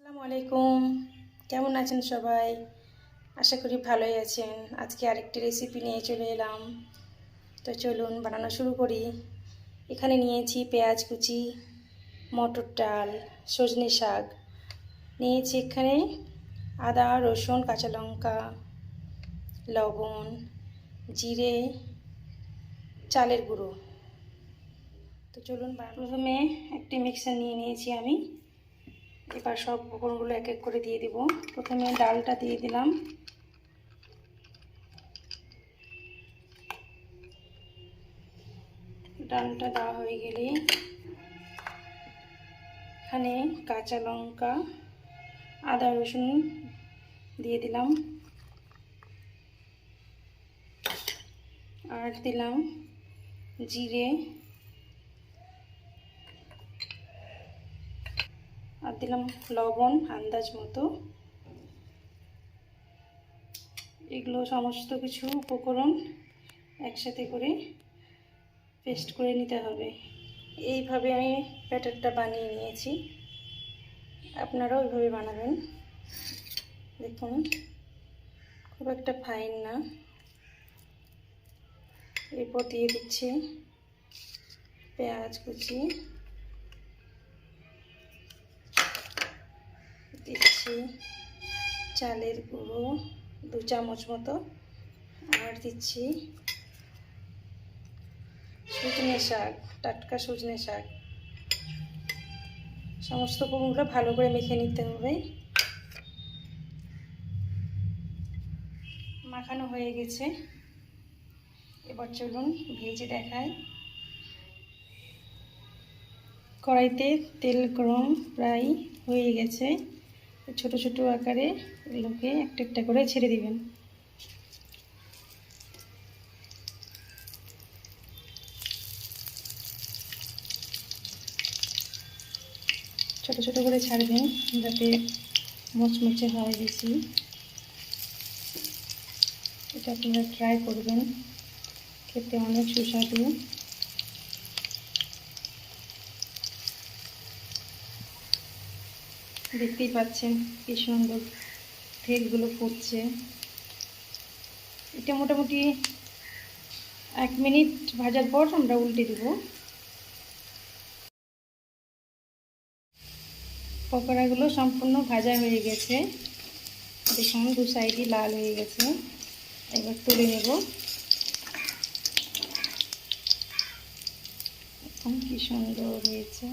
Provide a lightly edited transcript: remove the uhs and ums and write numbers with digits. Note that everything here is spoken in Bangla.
আসসালামু আলাইকুম। কেমন আছেন সবাই? আশা করি ভালোই আছেন। আজকে আরেকটি রেসিপি নিয়ে চলে এলাম। তো চলুন বানানো শুরু করি। এখানে নিয়েছি পেঁয়াজ কুচি, মটর ডাল, সজনে শাক নিয়েছি। এখানে আদা, রসুন, কাঁচা লঙ্কা, লবণ, জিরে, চালের গুঁড়ো। তো চলুন প্রথমে একটি মিক্সার নিয়ে নিয়েছি আমি। এবার সব উপকরণগুলো এক এক করে দিয়ে দিব। প্রথমে ডালটা দিয়ে দিলাম। ডালটা দেওয়া হয়ে গেলে এখানে কাঁচা লঙ্কা, আদা, রসুন দিয়ে দিলাম, আর দিলাম জিরে, আর দিলাম লবণ আন্দাজ মতো। এগুলো সমস্ত কিছু উপকরণ একসাথে করে পেস্ট করে নিতে হবে। এইভাবে আমি ব্যাটারটা বানিয়ে নিয়েছি, আপনারাও ওইভাবে বানাবেন। দেখুন খুব একটা ফাইন না। এরপর দিয়ে দিচ্ছি পেঁয়াজ কুচি, দিচ্ছি চালের গুঁড়ো 2 চামচ মতো, আর দিচ্ছি সজনে শাক, টাটকা সজনে শাক। সমস্ত উপকরণগুলো ভালো করে মেখে নিতে হবে। মাখানো হয়ে গেছে, এবার চলুন ভেজে দেখাই। কড়াইতে তেল গরম প্রায় হয়ে গেছে। ছোট ছোট আকারে এগুলোকে একটা একটা করে ছেড়ে দিবেন। ছোট ছোট করে ছাড়বেন যাতে মুচমুচে হয় বেশি। এটা আপনারা ট্রাই করবেন, খেতে অনেক সুস্বাদু। দেখতেই পাচ্ছেন কি সুন্দর তেলগুলো ফুটছে। এটা মোটামুটি 1 মিনিট ভাজার পর আমরা উল্টে দেব। পকোড়াগুলো সম্পূর্ণ ভাজা হয়ে গেছে। দেখুন 2 সাইডই লাল হয়ে গেছে। এবার তুলে নেব। দেখুন কি সুন্দর হয়েছে।